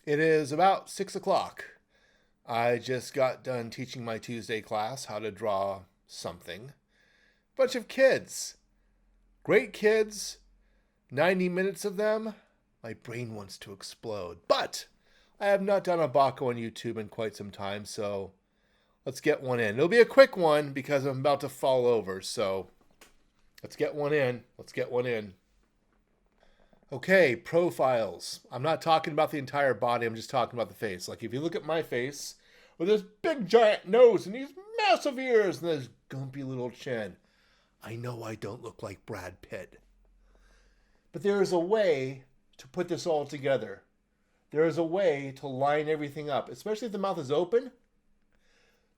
It is about 6 o'clock. I just got done teaching my Tuesday class how to draw something. Bunch of kids. Great kids. 90 minutes of them. My brain wants to explode. But I have not done a BACCO on YouTube in quite some time, so let's get one in. It'll be a quick one because I'm about to fall over, so let's get one in. Let's get one in. Okay, profiles. I'm not talking about the entire body. I'm just talking about the face. Like if you look at my face with this big giant nose and these massive ears and this gumpy little chin, I know I don't look like Brad Pitt. But there is a way to put this all together. There is a way to line everything up, especially if the mouth is open.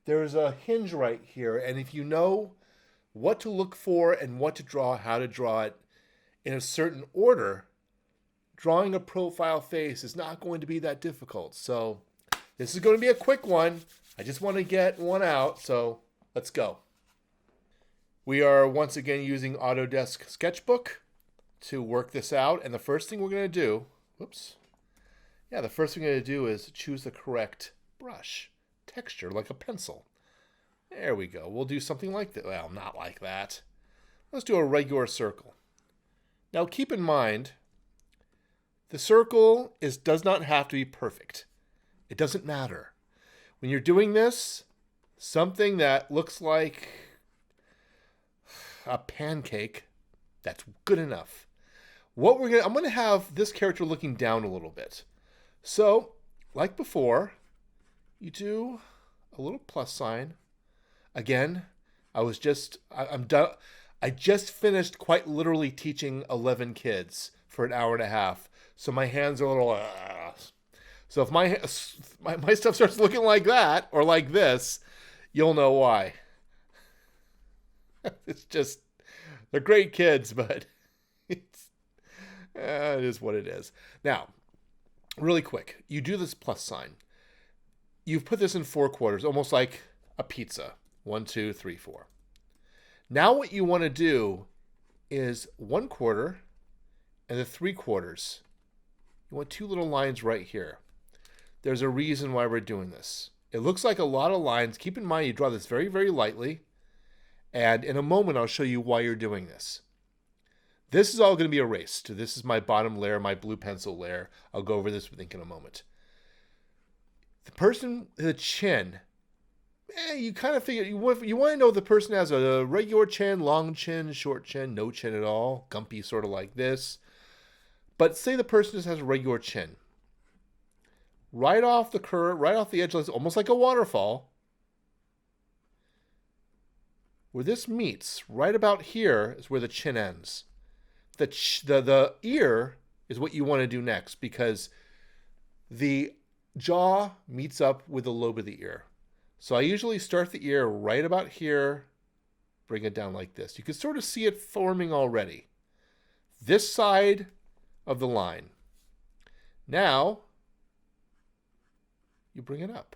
There is a hinge right here, and if you know what to look for and what to draw, how to draw it in a certain order, drawing a profile face is not going to be that difficult. So this is going to be a quick one. I just want to get one out, so let's go. We are once again using Autodesk Sketchbook to work this out. And the first thing we're going to do, the first thing we're going to do is choose the correct brush texture, like a pencil. There we go. We'll do something like that. Well, not like that. Let's do a regular circle. Now keep in mind, the circle does not have to be perfect. It doesn't matter. When you're doing this, something that looks like a pancake, that's good enough. I'm going to have this character looking down a little bit. So, like before, you do a little plus sign. Again, I'm done. I just finished quite literally teaching 11 kids for an hour and a half. So my hands are a little... So if my stuff starts looking like that or like this, you'll know why. It's just... They're great kids, but it is what it is. Now, really quick. You do this plus sign. You've put this in 4 quarters, almost like a pizza. 1, 2, 3, 4. Now what you want to do is 1 quarter and the 3 quarters. You want 2 little lines right here. There's a reason why we're doing this. It looks like a lot of lines. Keep in mind you draw this very, very lightly. And in a moment I'll show you why you're doing this. This is all going to be erased. This is my bottom layer, my blue pencil layer. I'll go over this in a moment. The chin, you kind of figure, you want to know if the person has a regular chin, long chin, short chin, no chin at all, gumpy sort of like this. But say the person just has a regular chin. Right off the curve, right off the edge, almost like a waterfall. Where this meets, right about here, is where the chin ends. The ear is what you want to do next because the jaw meets up with the lobe of the ear. So I usually start the ear right about here, bring it down like this. You can sort of see it forming already. This side of the line. Now, you bring it up.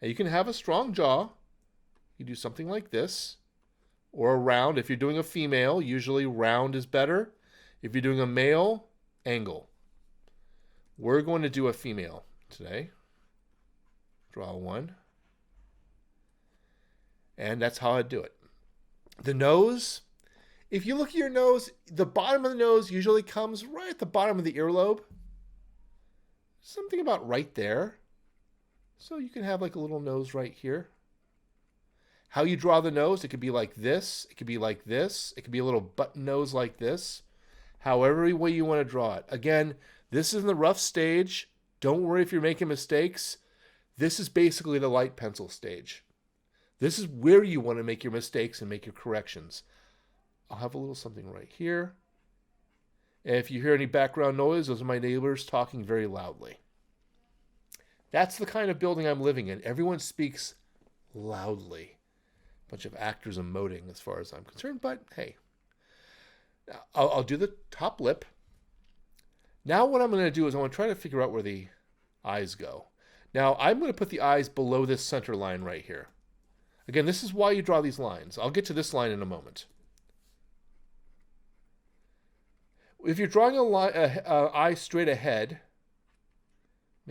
And you can have a strong jaw. You do something like this. Or a round. If you're doing a female, usually round is better. If you're doing a male, angle. We're going to do a female today. Draw one. And that's how I do it. The nose. If you look at your nose, the bottom of the nose usually comes right at the bottom of the earlobe. Something about right there. So you can have like a little nose right here. How you draw the nose, it could be like this. It could be like this. It could be a little button nose like this. However way you want to draw it. Again, this is in the rough stage. Don't worry if you're making mistakes. This is basically the light pencil stage. This is where you want to make your mistakes and make your corrections. I'll have a little something right here. And if you hear any background noise, those are my neighbors talking very loudly. That's the kind of building I'm living in. Everyone speaks loudly. A bunch of actors emoting as far as I'm concerned, but hey. I'll do the top lip. Now what I'm going to do is I want to try to figure out where the eyes go. Now I'm going to put the eyes below this center line right here. Again, this is why you draw these lines. I'll get to this line in a moment. If you're drawing a eye straight ahead,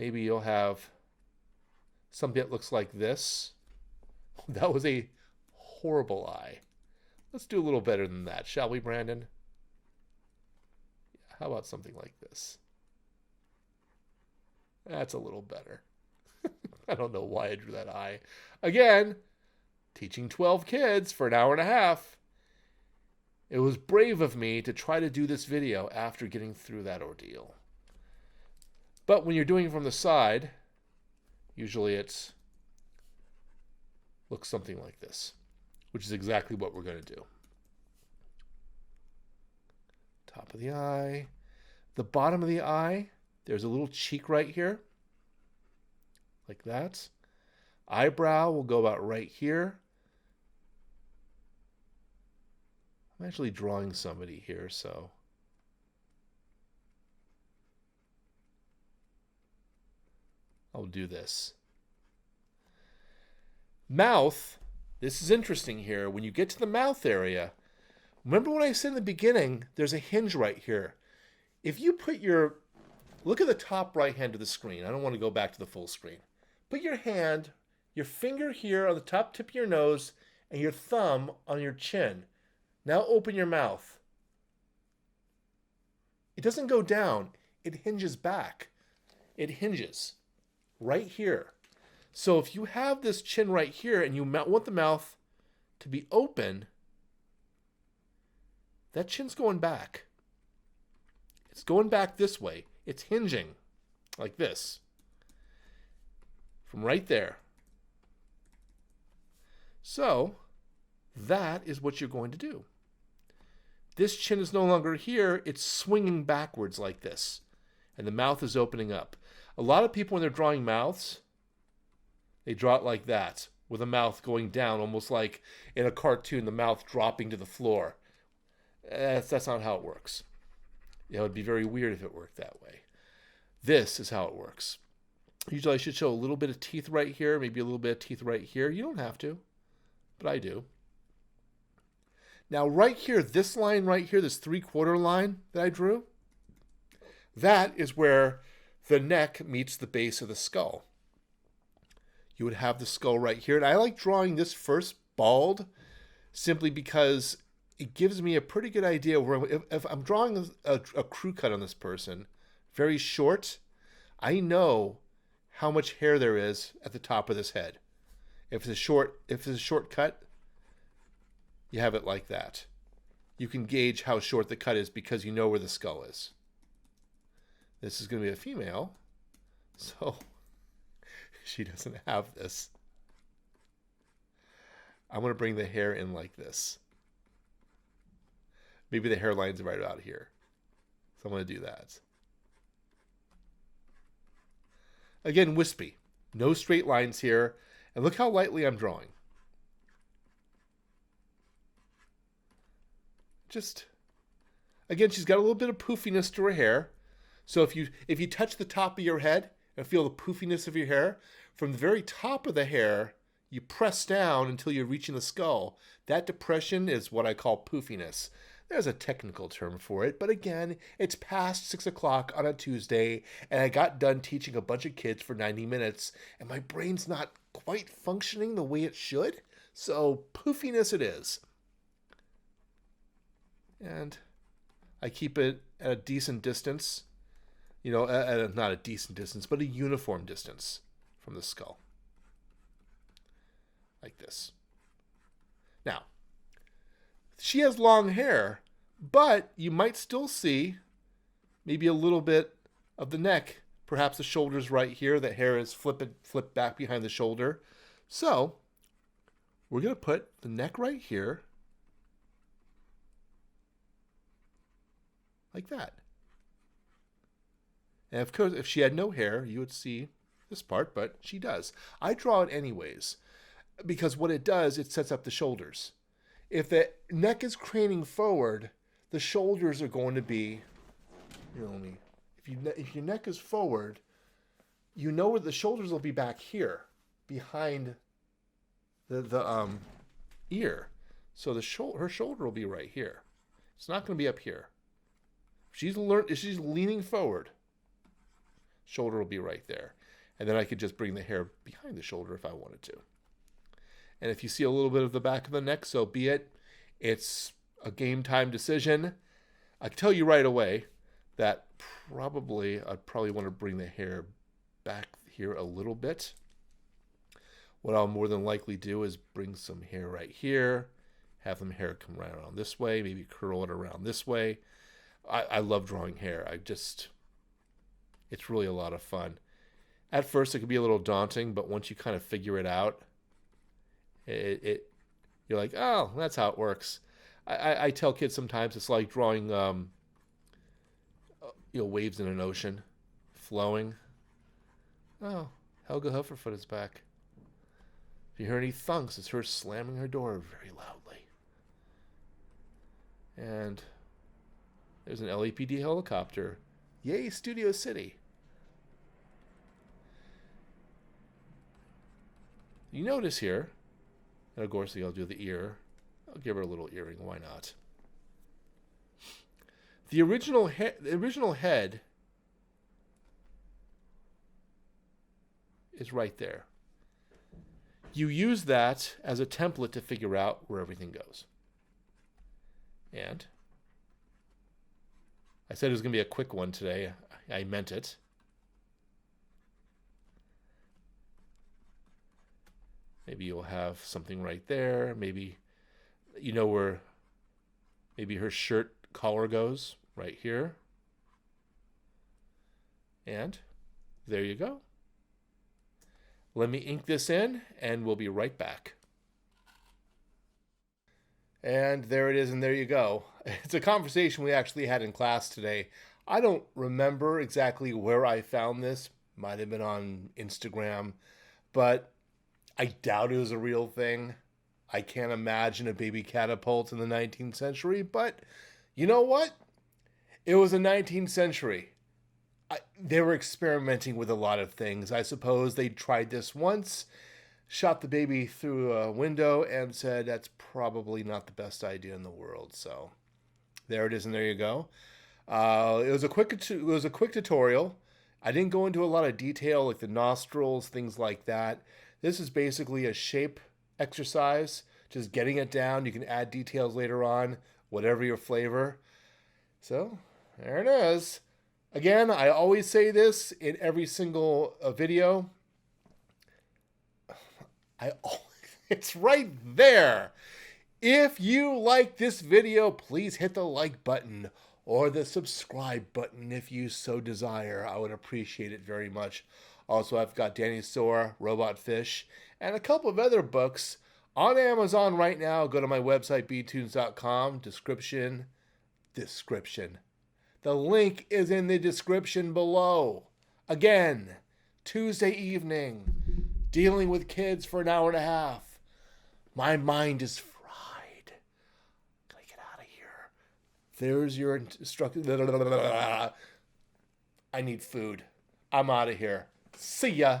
Maybe you'll have something that looks like this. That was a horrible eye. Let's do a little better than that, shall we, Brandon? How about something like this? That's a little better. I don't know why I drew that eye. Again, teaching 12 kids for an hour and a half. It was brave of me to try to do this video after getting through that ordeal. But when you're doing it from the side, usually it looks something like this, which is exactly what we're going to do. Top of the eye. The bottom of the eye, there's a little cheek right here, like that. Eyebrow will go about right here. I'm actually drawing somebody here, so I'll do this. Mouth, this is interesting here. When you get to the mouth area, remember what I said in the beginning, there's a hinge right here. If you put your, look at the top right hand of the screen. I don't want to go back to the full screen. Put your hand, your finger here on the top tip of your nose, and your thumb on your chin. Now open your mouth. It doesn't go down. It hinges back. It hinges right here. So if you have this chin right here and you want the mouth to be open, that chin's going back. It's going back this way. It's hinging like this. From right there. So that is what you're going to do. This chin is no longer here. It's swinging backwards like this. And the mouth is opening up. A lot of people, when they're drawing mouths, they draw it like that, with a mouth going down, almost like in a cartoon, the mouth dropping to the floor. That's not how it works. It would be very weird if it worked that way. This is how it works. Usually I should show a little bit of teeth right here, maybe a little bit of teeth right here. You don't have to, but I do. Now right here, this line right here, this 3/4 line that I drew, that is where the neck meets the base of the skull. You would have the skull right here. And I like drawing this first bald simply because it gives me a pretty good idea where if I'm drawing a crew cut on this person, very short, I know how much hair there is at the top of this head. If it's a short cut, you have it like that. You can gauge how short the cut is because you know where the skull is. This is going to be a female, so she doesn't have this. I'm going to bring the hair in like this. Maybe the hairline's right about here. So I'm going to do that. Again, wispy. No straight lines here. And look how lightly I'm drawing. Just, again, she's got a little bit of poofiness to her hair. So if you touch the top of your head and feel the poofiness of your hair, from the very top of the hair, you press down until you're reaching the skull. That depression is what I call poofiness. There's a technical term for it, but again, it's past 6 o'clock on a Tuesday, and I got done teaching a bunch of kids for 90 minutes, and my brain's not quite functioning the way it should, so poofiness it is. And I keep it at a decent distance, you know, not a decent distance, but a uniform distance from the skull. Like this. Now, she has long hair, but you might still see maybe a little bit of the neck. Perhaps the shoulder's right here. The hair is flipped back behind the shoulder. So we're going to put the neck right here. Like that. And of course, if she had no hair, you would see this part, but she does. I draw it anyways, because what it does, it sets up the shoulders. If the neck is craning forward, the shoulders are going to be, if your neck is forward, you know where the shoulders will be back here, behind the ear. So her shoulder will be right here. It's not going to be up here. If she's leaning forward, Shoulder will be right there. And then I could just bring the hair behind the shoulder if I wanted to. And if you see a little bit of the back of the neck, so be it. It's a game time decision. I can tell you right away that I'd probably want to bring the hair back here a little bit. What I'll more than likely do is bring some hair right here, have some hair come right around this way, maybe curl it around this way. I love drawing hair. It's really a lot of fun. At first, it can be a little daunting, but once you kind of figure it out, you're like, oh, that's how it works. I tell kids sometimes it's like drawing, waves in an ocean, flowing. Oh, Helga Hufferfoot is back. If you hear any thunks, it's her slamming her door very loudly. And there's an LAPD helicopter. Yay, Studio City. You notice here, and of course I'll do the ear. I'll give her a little earring, why not? The original head is right there. You use that as a template to figure out where everything goes. And I said it was going to be a quick one today. I meant it. Maybe you'll have something right there. Maybe you know where maybe her shirt collar goes, right here. And there you go. Let me ink this in, and we'll be right back. And there it is, and there you go. It's a conversation we actually had in class today. I don't remember exactly where I found this. Might have been on Instagram, but I doubt it was a real thing. I can't imagine a baby catapult in the 19th century, but you know what? It was the 19th century. They were experimenting with a lot of things. I suppose they tried this once, shot the baby through a window, and said that's probably not the best idea in the world. So there it is, and there you go. It was a quick tutorial. I didn't go into a lot of detail, like the nostrils, things like that. This is basically a shape exercise, just getting it down. You can add details later on, whatever your flavor. So there it is. Again, I always say this in every single video. It's right there. If you like this video, please hit the like button or the subscribe button if you so desire. I would appreciate it very much. Also, I've got Danny Soar, Robot Fish, and a couple of other books on Amazon right now. Go to my website, btunes.com. Description. The link is in the description below. Again, Tuesday evening, dealing with kids for an hour and a half. My mind is fried. Gotta get out of here. There's your instruction. I need food. I'm out of here. See ya.